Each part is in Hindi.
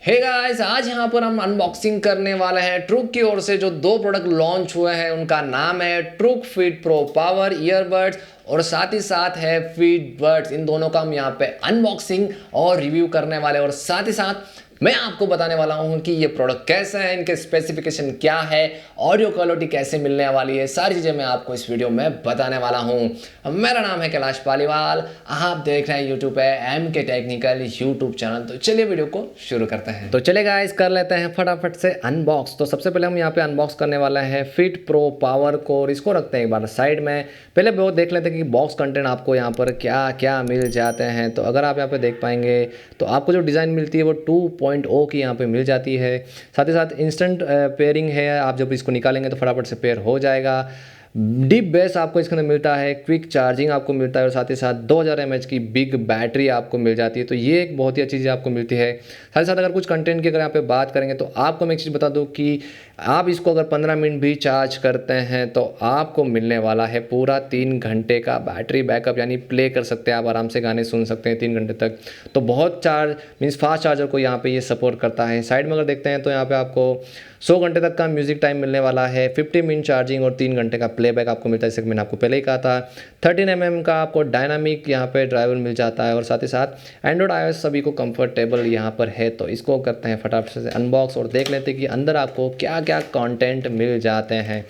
हे गाइस, आज यहाँ पर हम अनबॉक्सिंग करने वाले हैं ट्रूक की ओर से जो दो प्रोडक्ट लॉन्च हुए हैं। उनका नाम है ट्रूक फिट प्रो पावर ईयरबड्स और साथ ही साथ है फिट बड्स। इन दोनों का हम यहाँ पे अनबॉक्सिंग और रिव्यू करने वाले और साथ ही साथ मैं आपको बताने वाला हूँ कि ये प्रोडक्ट कैसे है, इनके स्पेसिफिकेशन क्या है, ऑडियो क्वालिटी कैसे मिलने वाली है, सारी चीज़ें मैं आपको इस वीडियो में बताने वाला हूँ। मेरा नाम है कैलाश पालीवाल, आप देख रहे हैं यूट्यूब पे MK टेक्निकल यूट्यूब चैनल। तो चलिए वीडियो को शुरू करते हैं। तो चलिए गाइस, कर लेते हैं फटाफट से अनबॉक्स। तो सबसे पहले हम यहाँ पे अनबॉक्स करने वाला है फिट प्रो पावर को, और इसको रखते हैं एक बार साइड में। पहले वो देख लेते हैं कि बॉक्स कंटेंट आपको यहाँ पर क्या क्या मिल जाते हैं। तो अगर आप यहाँ पे देख पाएंगे तो आपको जो डिज़ाइन मिलती है वो 2.0 की यहाँ पे मिल जाती है। साथ ही साथ इंस्टेंट पेयरिंग है, आप जब इसको निकालेंगे तो फटाफट से पेयर हो जाएगा। डीप बेस आपको इसके अंदर मिलता है, क्विक चार्जिंग आपको मिलता है और साथ ही साथ 2000 mAh की बिग बैटरी आपको मिल जाती है। तो ये एक बहुत ही अच्छी चीज़ आपको मिलती है। साथ ही साथ अगर कुछ कंटेंट की अगर यहाँ पे बात करेंगे तो आपको मैं एक चीज़ बता दूँ कि आप इसको अगर 15 मिनट भी चार्ज करते हैं तो आपको मिलने वाला है पूरा 3 घंटे का बैटरी बैकअप, यानी प्ले कर सकते हैं आप, आराम से गाने सुन सकते हैं 3 घंटे तक। तो बहुत चार्ज मीन्स फास्ट चार्जर को यहाँ पे ये सपोर्ट करता है। साइड में अगर देखते हैं तो यहाँ पे आपको 100 घंटे तक का म्यूजिक टाइम मिलने वाला है, 50 मिनट चार्जिंग और 3 घंटे का प्लेबैक आपको मिलता है, जैसे कि मैंने आपको पहले ही कहा था। 13 mm का आपको डायनामिक यहाँ पे ड्राइवर मिल जाता है और साथ ही साथ एंड्रॉयड iOS सभी को कंफर्टेबल यहाँ पर है। तो इसको करते हैं फटाफट से अनबॉक्स और देख लेते हैं कि अंदर आपको क्या क्या कंटेंट मिल जाते हैं।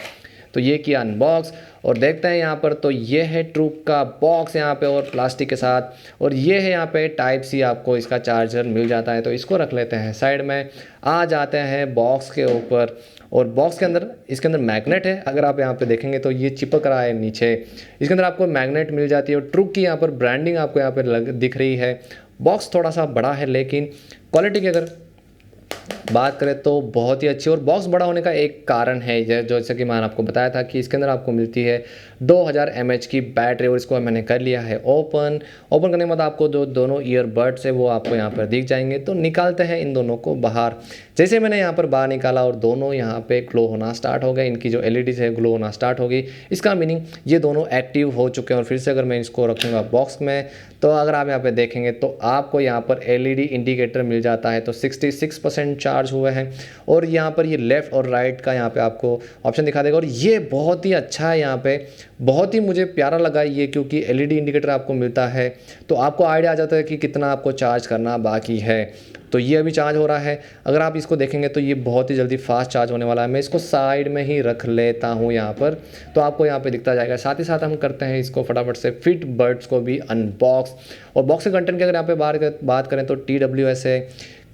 तो ये किया अनबॉक्स और देखते हैं यहाँ पर। तो ये है ट्रूक का बॉक्स यहाँ पे और प्लास्टिक के साथ, और ये है यहाँ पे टाइप सी आपको इसका चार्जर मिल जाता है। तो इसको रख लेते हैं साइड में। आ जाते हैं बॉक्स के ऊपर, और बॉक्स के अंदर इसके अंदर मैग्नेट है। अगर आप यहाँ पे देखेंगे तो ये चिपक रहा है नीचे, इसके अंदर आपको मैग्नेट मिल जाती है और ट्रूक की यहाँ पर ब्रांडिंग आपको यहाँ पर दिख रही है। बॉक्स थोड़ा सा बड़ा है लेकिन क्वालिटी की अगर बात करें तो बहुत ही अच्छी। और बॉक्स बड़ा होने का एक कारण है जैसे कि मैंने आपको बताया था कि इसके अंदर आपको मिलती है 2000 mAh की बैटरी, और इसको मैंने कर लिया है ओपन करने के बाद आपको जो दोनों ईयरबड्स है वो आपको यहाँ पर दिख जाएंगे। तो निकालते हैं इन दोनों को बाहर। जैसे मैंने यहाँ पर बाहर निकाला और दोनों यहाँ पे ग्लो होना स्टार्ट हो गए, इनकी जो LEDs है ग्लो होना स्टार्ट हो गई, इसका मीनिंग ये दोनों एक्टिव हो चुके हैं। और फिर से अगर मैं इसको रखूँगा बॉक्स में तो अगर आप यहाँ पे देखेंगे तो आपको यहाँ पर LED इंडिकेटर मिल जाता है। तो 66% चार्ज हुए हैं, और यहाँ पर ये लेफ़्ट और राइट का यहाँ पे आपको ऑप्शन दिखा देगा। और ये बहुत ही अच्छा है, यहाँ पे बहुत ही मुझे प्यारा लगा ये, क्योंकि LED इंडिकेटर आपको मिलता है तो आपको आइडिया आ जाता है कि कितना आपको चार्ज करना बाकी है। तो ये अभी चार्ज हो रहा है। अगर आप इसको देखेंगे तो ये बहुत ही जल्दी फास्ट चार्ज होने वाला है। मैं इसको साइड में ही रख लेता हूँ यहाँ पर, तो आपको यहाँ पे दिखता जाएगा। साथ ही साथ हम करते हैं इसको फटाफट से फिट बड्स को भी अनबॉक्स। और बॉक्स के कंटेंट की अगर यहाँ पे बात करें तो TWS है,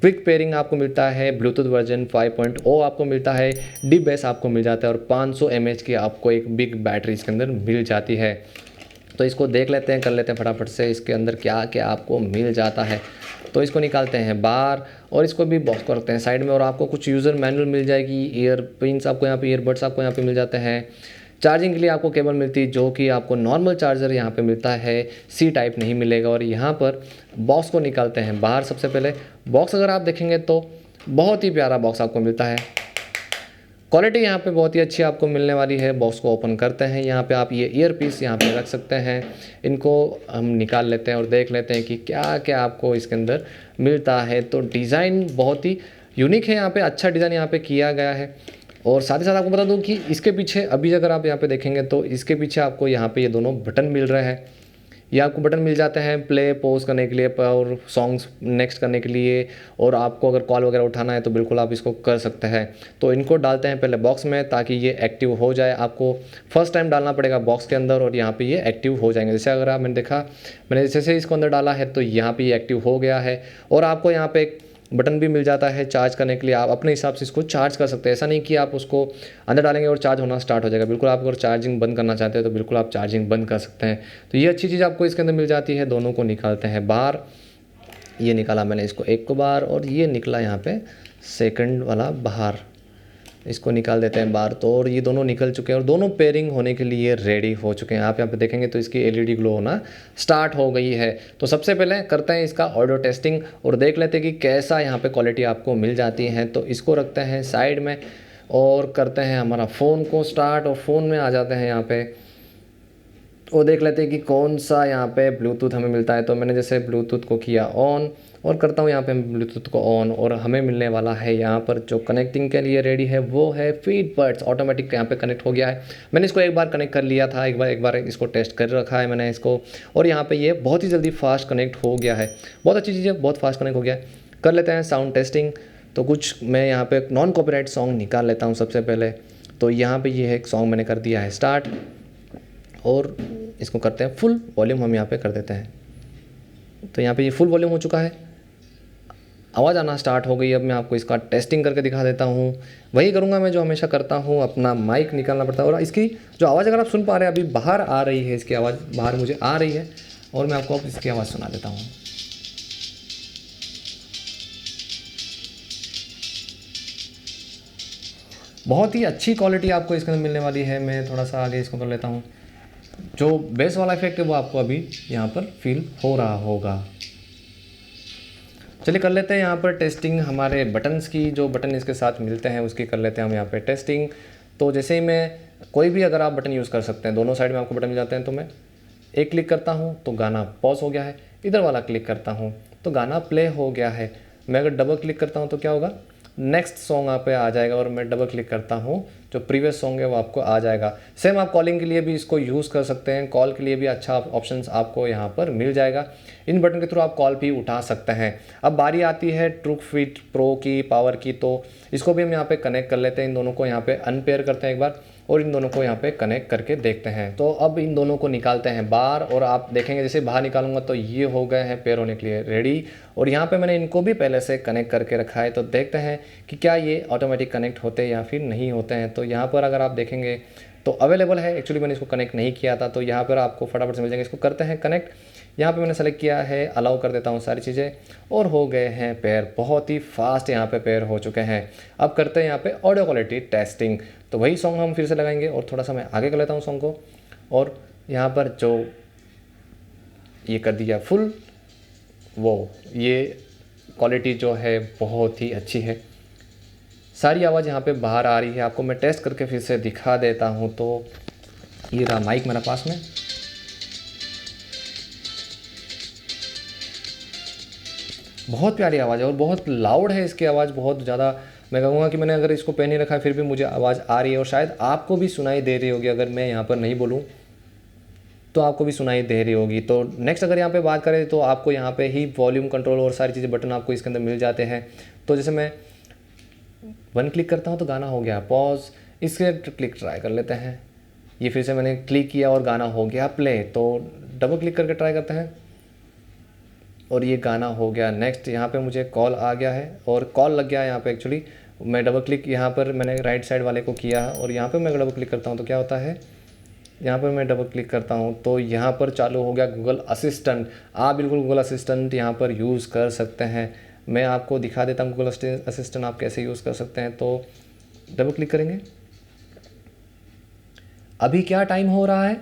क्विक पेयरिंग आपको मिलता है, ब्लूटूथ वर्जन 5.0 आपको मिलता है, डीप बेस आपको मिल जाता है और 500 mAh की आपको एक बिग बैटरी इसके अंदर मिल जाती है। तो इसको देख लेते हैं, कर लेते हैं फटाफट से इसके अंदर क्या क्या आपको मिल जाता है। तो इसको निकालते हैं बाहर और इसको भी बॉक्स को रखते हैं साइड में, और आपको कुछ यूज़र मैनुअल मिल जाएगी, ईयर पिन्स आपको यहाँ पे, ईयरबड्स आपको यहाँ पे मिल जाते हैं। चार्जिंग के लिए आपको केबल मिलती है, जो कि आपको नॉर्मल चार्जर यहाँ पे मिलता है, C टाइप नहीं मिलेगा। और यहाँ पर बॉक्स को निकालते हैं बाहर। सबसे पहले बॉक्स अगर आप देखेंगे तो बहुत ही प्यारा बॉक्स आपको मिलता है, क्वालिटी यहाँ पे बहुत ही अच्छी आपको मिलने वाली है। बॉक्स को ओपन करते हैं, यहाँ पे आप ये ईयर पीस यहाँ पे रख सकते हैं। इनको हम निकाल लेते हैं और देख लेते हैं कि क्या क्या आपको इसके अंदर मिलता है। तो डिज़ाइन बहुत ही यूनिक है, यहाँ पे अच्छा डिज़ाइन यहाँ पे किया गया है। और साथ ही साथ आपको बता दूँ कि इसके पीछे अभी अगर आप यहाँ पे देखेंगे तो इसके पीछे आपको यहाँ पे ये दोनों बटन मिल रहे हैं। ये आपको बटन मिल जाते हैं प्ले पॉज करने के लिए और सॉन्ग्स नेक्स्ट करने के लिए, और आपको अगर कॉल वगैरह उठाना है तो बिल्कुल आप इसको कर सकते हैं। तो इनको डालते हैं पहले बॉक्स में ताकि ये एक्टिव हो जाए। आपको फर्स्ट टाइम डालना पड़ेगा बॉक्स के अंदर और यहाँ पे ये एक्टिव हो जाएंगे। जैसे अगर आप मैंने देखा, मैंने जैसे इसको अंदर डाला है तो यहाँ पे ये एक्टिव हो गया है। और आपको यहाँ पे एक बटन भी मिल जाता है चार्ज करने के लिए, आप अपने हिसाब से इसको चार्ज कर सकते हैं। ऐसा नहीं कि आप उसको अंदर डालेंगे और चार्ज होना स्टार्ट हो जाएगा। बिल्कुल आप अगर चार्जिंग बंद करना चाहते हैं तो बिल्कुल आप चार्जिंग बंद कर सकते हैं। तो ये अच्छी चीज़ आपको इसके अंदर मिल जाती है। दोनों को निकालते हैं बाहर। ये निकाला मैंने इसको एक को बाहर, और ये निकला यहाँ पे सेकंड वाला बाहर। इसको निकाल देते हैं बाहर। तो और ये दोनों निकल चुके हैं और दोनों पेयरिंग होने के लिए रेडी हो चुके हैं। आप यहाँ पे देखेंगे तो इसकी LED ग्लो होना स्टार्ट हो गई है। तो सबसे पहले करते हैं इसका ऑडियो टेस्टिंग और देख लेते हैं कि कैसा यहाँ पे क्वालिटी आपको मिल जाती है। तो इसको रखते हैं साइड में और करते हैं हमारा फ़ोन को स्टार्ट, और फ़ोन में आ जाते हैं यहाँ पे। वो देख लेते हैं कि कौन सा यहाँ पे ब्लूटूथ हमें मिलता है। तो मैंने जैसे ब्लूटूथ को किया ऑन और करता हूँ यहाँ पे ब्लूटूथ को ऑन, और हमें मिलने वाला है यहाँ पर जो कनेक्टिंग के लिए रेडी है वो है फीडबड्स। ऑटोमेटिक यहाँ पे कनेक्ट हो गया है। मैंने इसको एक बार कनेक्ट कर लिया था, एक बार इसको टेस्ट कर रखा है मैंने इसको, और यहाँ पे ये बहुत ही जल्दी फास्ट कनेक्ट हो गया है। बहुत अच्छी चीज़ है, बहुत फास्ट कनेक्ट हो गया है। कर लेते हैं साउंड टेस्टिंग। तो कुछ मैं यहाँ पे नॉन कॉपीराइट सॉन्ग निकाल लेता हूँ सबसे पहले। तो यहाँ पे ये एक सॉन्ग मैंने कर दिया है स्टार्ट, और इसको करते हैं फुल वॉल्यूम, हम यहाँ पे कर देते हैं। तो यहाँ पे ये फुल वॉल्यूम हो चुका है, आवाज़ आना स्टार्ट हो गई। अब मैं आपको इसका टेस्टिंग करके दिखा देता हूँ। वही करूँगा मैं जो हमेशा करता हूँ, अपना माइक निकालना पड़ता है। और इसकी जो आवाज़ अगर आप सुन पा रहे हैं, अभी बाहर आ रही है, इसकी आवाज़ बाहर मुझे आ रही है, और मैं आपको अब इसकी आवाज़ सुना देता हूँ। बहुत ही अच्छी क्वालिटी आपको इसके अंदर मिलने वाली है। मैं थोड़ा सा आगे इसको कर लेता हूँ। जो बेस वाला इफेक्ट है वो आपको अभी यहाँ पर फील हो रहा होगा। चलिए कर लेते हैं यहाँ पर टेस्टिंग हमारे बटन्स की। जो बटन इसके साथ मिलते हैं उसकी कर लेते हैं हम यहाँ पे टेस्टिंग। तो जैसे ही मैं कोई भी अगर आप बटन यूज़ कर सकते हैं, दोनों साइड में आपको बटन मिल जाते हैं। तो मैं एक क्लिक करता हूँ तो गाना पॉज हो गया है, इधर वाला क्लिक करता हूँ तो गाना प्ले हो गया है। मैं अगर डबल क्लिक करता हूँ तो क्या होगा, नेक्स्ट सॉन्ग आप पे आ जाएगा, और मैं डबल क्लिक करता हूँ जो प्रीवियस सॉन्ग है वो आपको आ जाएगा। सेम आप कॉलिंग के लिए भी इसको यूज़ कर सकते हैं, कॉल के लिए भी अच्छा ऑप्शंस आपको यहाँ पर मिल जाएगा। इन बटन के थ्रू आप कॉल भी उठा सकते हैं। अब बारी आती है ट्रूकफिट प्रो की पावर की, तो इसको भी हम यहाँ पे कनेक्ट कर लेते हैं। इन दोनों को यहाँ पे अनपेयर करते हैं एक बार, और इन दोनों को यहाँ पे कनेक्ट करके देखते हैं। तो अब इन दोनों को निकालते हैं बाहर, और आप देखेंगे जैसे बाहर निकालूंगा तो ये हो गए हैं पेयर होने के लिए रेडी। और यहाँ पे मैंने इनको भी पहले से कनेक्ट करके रखा है। तो देखते हैं कि क्या ये ऑटोमेटिक कनेक्ट होते हैं या फिर नहीं होते हैं। तो यहाँ पर अगर आप देखेंगे तो अवेलेबल है। एक्चुअली मैंने इसको कनेक्ट नहीं किया था, तो यहाँ पर आपको फटाफट से मिल जाएंगे। इसको करते हैं कनेक्ट। यहाँ पे मैंने सेलेक्ट किया है, अलाउ कर देता हूँ सारी चीज़ें, और हो गए हैं पेयर। बहुत ही फास्ट यहाँ पे पेयर हो चुके हैं। अब करते हैं यहाँ पे ऑडियो क्वालिटी टेस्टिंग। तो वही सॉन्ग हम फिर से लगाएंगे, और थोड़ा सा मैं आगे कर लेता हूँ सॉन्ग को, और यहाँ पर जो ये कर दिया फुल, वो ये क्वालिटी जो है बहुत ही अच्छी है। सारी आवाज़ यहाँ पे बाहर आ रही है। आपको मैं टेस्ट करके फिर से दिखा देता हूँ। तो ये रहा माइक मेरा पास में, बहुत प्यारी आवाज़ है और बहुत लाउड है इसकी आवाज़, बहुत ज़्यादा। मैं कहूँगा कि मैंने अगर इसको पहन ही रखा है फिर भी मुझे आवाज़ आ रही है, और शायद आपको भी सुनाई दे रही होगी। अगर मैं यहाँ पर नहीं बोलूँ तो आपको भी सुनाई दे रही होगी। तो नेक्स्ट अगर यहाँ पे बात करें तो आपको यहाँ पे ही वॉल्यूम कंट्रोल और सारी चीज़ें बटन आपको इसके अंदर मिल जाते हैं। तो जैसे मैं वन क्लिक करता हूँ तो गाना हो गया पॉज, इसके क्लिक ट्राई कर लेते हैं। ये फिर से मैंने क्लिक किया और गाना हो गया प्ले। तो डबल क्लिक करके ट्राई करते हैं, और ये गाना हो गया नेक्स्ट। यहाँ पे मुझे कॉल आ गया है और कॉल लग गया है यहाँ पे। एक्चुअली मैं डबल क्लिक यहाँ पर मैंने राइट साइड वाले को किया है, और यहाँ पे मैं डबल क्लिक करता हूँ तो क्या होता है, यहाँ पर मैं डबल क्लिक करता हूँ तो यहाँ पर चालू हो गया गूगल असिस्टेंट। आप बिल्कुल गूगल असिस्टेंट यहाँ पर यूज़ कर सकते हैं। मैं आपको दिखा देता हूँ गूगल असिस्टेंट आप कैसे यूज़ कर सकते हैं। तो डबल क्लिक करेंगे, अभी क्या टाइम हो रहा है,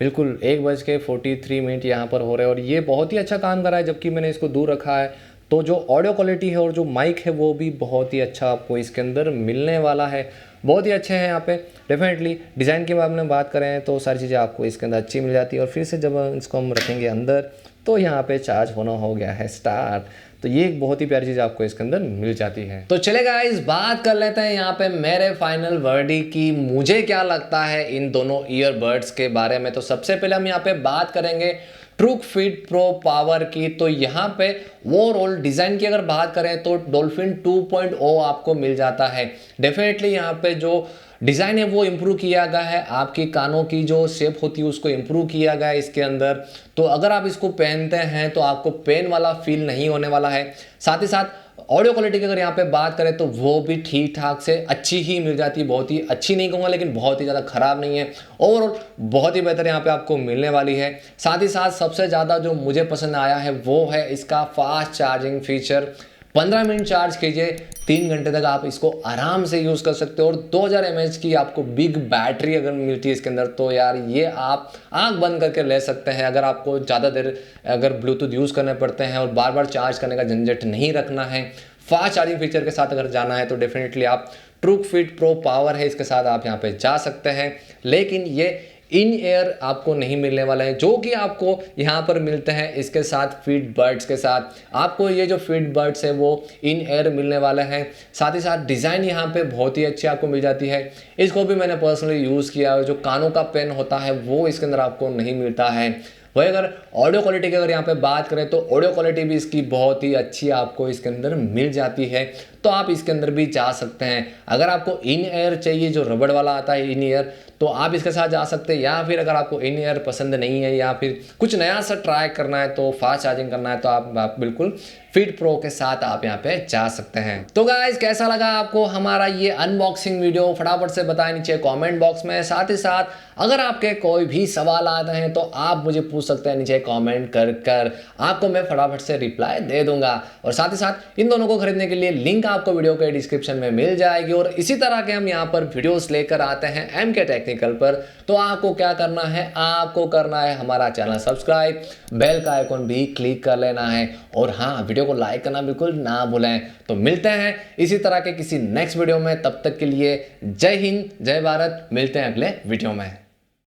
बिल्कुल 1:43 यहाँ पर हो रहे हैं, और ये बहुत ही अच्छा काम कर रहा है जबकि मैंने इसको दूर रखा है। तो जो ऑडियो क्वालिटी है और जो माइक है वो भी बहुत ही अच्छा आपको इसके अंदर मिलने वाला है। बहुत ही अच्छे हैं यहाँ पे। डेफिनेटली डिज़ाइन के बारे में बात करें तो सारी चीज़ें आपको इसके अंदर अच्छी मिल जाती है। और फिर से जब इसको हम रखेंगे अंदर तो यहाँ पे चार्ज होना हो गया है स्टार्ट। तो ये एक बहुत ही प्यारी चीज़ आपको इसके अंदर मिल जाती है। तो चलेगा गाइस, बात कर लेते हैं यहाँ पे मेरे फाइनल वर्डिक्ट की। मुझे क्या लगता है इन दोनों ईयरबड्स के बारे में। तो सबसे पहले हम यहाँ पे बात करेंगे ट्रूकफिट प्रो पावर की। तो यहाँ पे ओवरऑल डिज़ाइन की अगर बात करें तो डॉल्फिन 2.0 आपको मिल जाता है। डेफिनेटली यहाँ पे जो डिज़ाइन है वो इम्प्रूव किया गया है। आपकी कानों की जो शेप होती है उसको इम्प्रूव किया गया है इसके अंदर। तो अगर आप इसको पहनते हैं तो आपको पेन वाला फील नहीं होने वाला है। साथ ही साथ ऑडियो क्वालिटी की अगर यहाँ पे बात करें तो वो भी ठीक ठाक से अच्छी ही मिल जाती है। बहुत ही अच्छी नहीं कहूँगा लेकिन बहुत ही ज़्यादा खराब नहीं है। ओवरऑल बहुत ही बेहतर यहाँ पे आपको मिलने वाली है। साथ ही साथ सबसे ज़्यादा जो मुझे पसंद आया है वो है इसका fast charging feature. 15 minute charge कीजिए, 3 घंटे तक आप इसको आराम से यूज़ कर सकते हो। और 2000 mAh की आपको बिग बैटरी अगर मिलती है इसके अंदर तो यार ये आप आंख बंद करके ले सकते हैं। अगर आपको ज़्यादा देर अगर ब्लूटूथ यूज़ करने पड़ते हैं और बार बार चार्ज करने का झंझट नहीं रखना है, फास्ट चार्जिंग फीचर के साथ अगर जाना है तो डेफिनेटली आप ट्रूक फिट प्रो पावर है इसके साथ आप यहाँ पे जा सकते हैं। लेकिन ये इन एयर आपको नहीं मिलने वाला है, जो कि आपको यहाँ पर मिलते हैं इसके साथ फिट बड्स के साथ। आपको ये जो फिट बड्स है वो इन एयर मिलने वाले हैं। साथ ही साथ डिज़ाइन यहाँ पे बहुत ही अच्छी आपको मिल जाती है। इसको भी मैंने पर्सनली यूज़ किया है। जो कानों का पेन होता है वो इसके अंदर आपको नहीं मिलता है। वही अगर ऑडियो क्वालिटी की अगर यहाँ पे बात करें तो ऑडियो क्वालिटी भी इसकी बहुत ही अच्छी आपको इसके अंदर मिल जाती है, तो आप इसके अंदर भी जा सकते हैं। अगर आपको इन एयर चाहिए जो रबड़ वाला आता है इन ईयर, तो आप इसके साथ जा सकते हैं। या फिर अगर आपको इन ईयर पसंद नहीं है या फिर कुछ नया सा ट्राई करना है तो फास्ट चार्जिंग करना है तो आप बिल्कुल फिट प्रो के साथ आप यहाँ पे जा सकते हैं। तो गाइस कैसा लगा आपको हमारा ये अनबॉक्सिंग वीडियो, फटाफट से बताएं नीचे कमेंट बॉक्स में। साथ ही साथ अगर आपके कोई भी सवाल आते हैं तो आप मुझे पूछ सकते हैं नीचे कमेंट कर आपको मैं फटाफट से रिप्लाई दे दूंगा। और साथ ही साथ इन दोनों को खरीदने के लिए लिंक आपको वीडियो के डिस्क्रिप्शन में मिल जाएगी। और इसी तरह के हम यहाँ पर वीडियोस लेकर आते हैं MK टेक्निकल पर। तो आपको क्या करना है, आपको करना है हमारा चैनल सब्सक्राइब, बेल का आइकॉन भी क्लिक कर लेना है और हाँ वीडियो को लाइक करना बिल्कुल ना भूलें। तो मिलते हैं इसी तरह के किसी नेक्स्ट वीडियो में, तब तक के लिए जय हिंद जय भारत। मिलते हैं अगले वीडियो में।